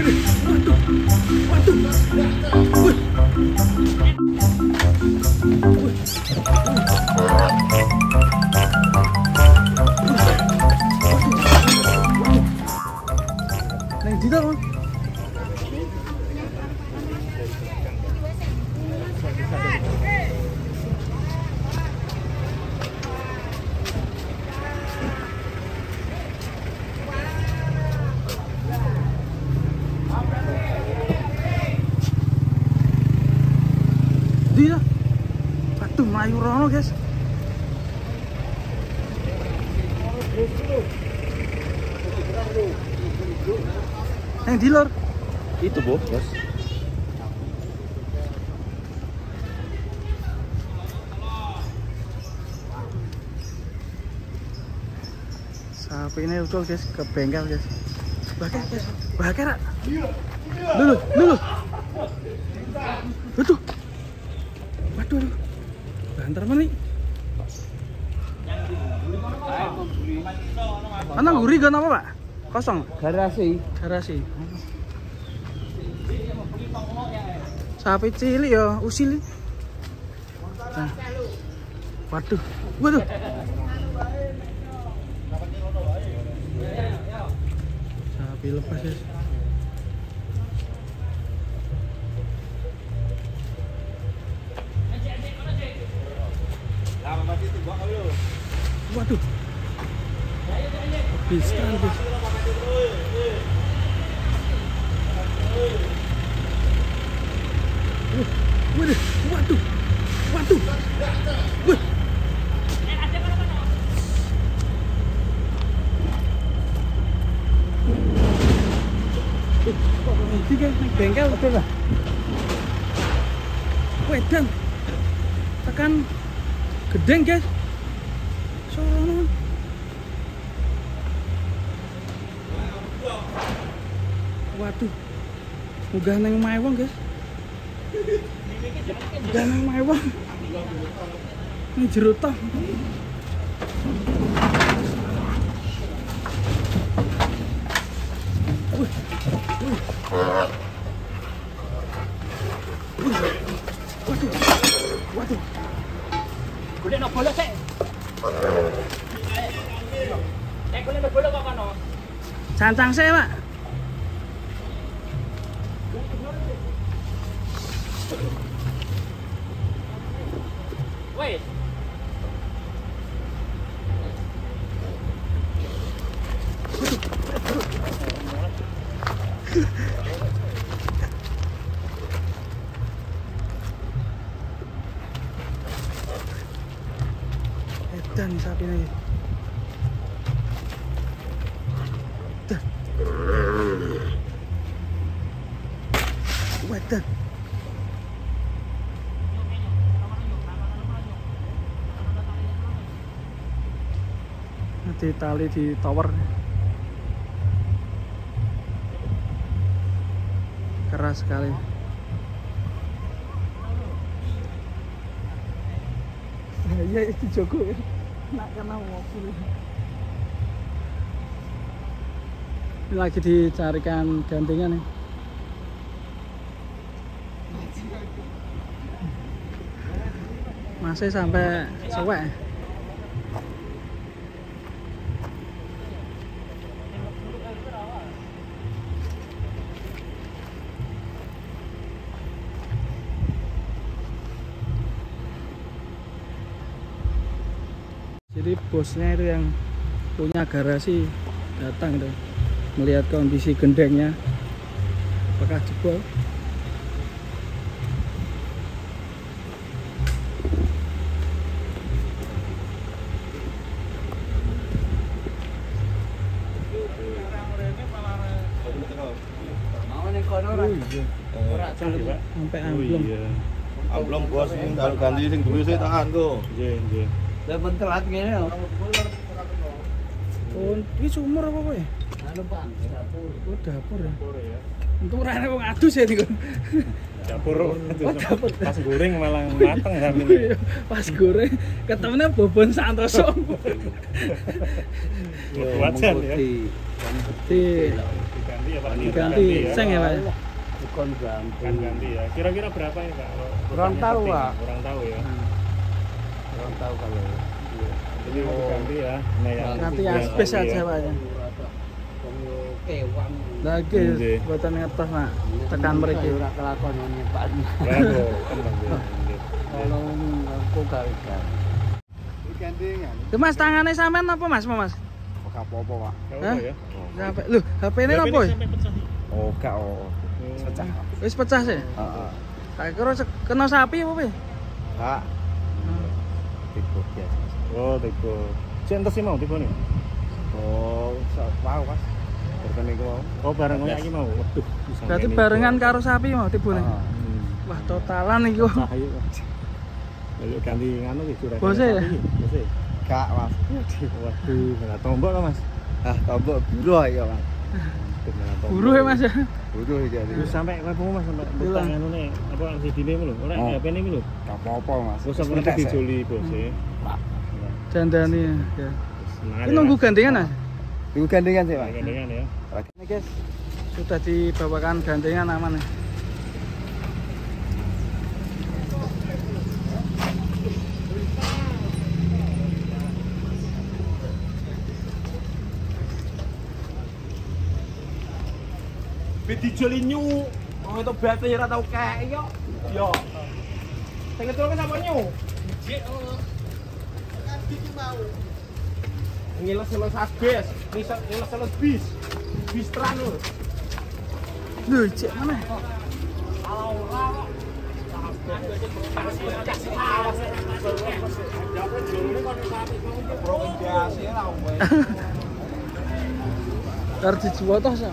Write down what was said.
Neng di dalam. Dia, aduh melayu rono guys. Yang di lor itu bos. Sapi ini ucul guys ke bengkel guys. Bakar guys, bakar. Dulu. Waduh. Banter mana nih? Mana gurih gak apa pak? Kosong. Garasi. Sapi cilik ya, usil. Nah. Waduh. Sapi lepas guys. Waduh. Bisa guys. Waduh. Tiga bengkel betul lah. Wedan. Tekan gedeng guys. Sono. Waduh. Munggah nang omahe wong guys. Jangan mewah. Ini jero toh. Waduh. Golek no bola sik. Golek no bola kok kono. Cancang sik, Pak. Woi. Edan sapi ini. Wedan. Di tali di tower keras sekali. Iya itu Joko ya, nak kena mobil. Ini lagi dicarikan gantinya nih. Masih sampai sewek. Jadi bosnya itu yang punya garasi datang tuh melihat kondisi gendengnya apakah jebol. Sampai amblong. Amblong bos sing ganti sing duwe sik tahan kok. Nggih. Lah ben telat ngene lho. Oh, iki sumur apa kowe? Anu Pak, dapur. Oh, dapur ya. Untung ora ana wong adus ya niku. Dapur. Oh, dapur. Pas goreng malah mateng sampe. Pas goreng ketemene bobon santoso. Wajan ya. Di Ganti ya Pak. Diganti seng ya Pak. Bukan ganti. Kan ganti ya. Kira-kira berapa ya Pak? Kalau Kurang tahu, seperti ini? Pak. Kurang tahu ya. Kurang tahu kalau. Jadi mau diganti ya. Nah, yang Ganti yang asbes ganti aja ya. Pak ya. Kewang. Lagi Nggih. buatan ngetos Pak. Tekan mriki. Ora kelakon nyepak. Ya, bro. Tenang, nggih. Kalau aku gagal. Lho Mas, tangannya sampean apa Mas? Mas? Ora apa-apa, Pak. Nggak Hah? apa ya? Sampai lho, HP-ne HP apa? ini sampai pecah. Oh, gak oh. Pecah. Wis pecah sih. Heeh. Tak kira kena sapi apa piye? Kak. Tipe biasa. Oh, tipe. Centos sih mau tipe nih. Oh, mau, Mas. Berkene iku mau. Oh, barang kayak iki mau. Waduh, bisa Berarti ngene. barengan karo sapi mau tibune. Heeh. Wah, totalan iki kok. Nah, ayo. Ayo ganti nganu iki surat. Bose ya? Bose. Gak, Mas. Waduh, nggak tombok lah Mas. Ah, tombok buruh ya, Mas. Buru ya Mas ya. Buruh iki. Terus sampai kamu Mas sampai Hilang. utang anu nih apa CD-ne lho. Ora Oh. HP-ne lho. Gak apa-apa, Mas. Wis sampe dijoli bose. Dandani ya. Semangat. Ini nunggu gandengan Mas. Tunggu gandengan sih, Mas. gandengan ya. Ini, guys. Sudah dibawakan gandengan aman ya. Dijoli nyu. Wong itu berarti ora tau kek yo. Yo. Sing ketulke sapa nyu? Dijik. Iki mau. Ngiles-ngiles asbes, ngiles-ngiles bis. Bis teran lho. Lho, cek mana? Harus dijual toh, Sa.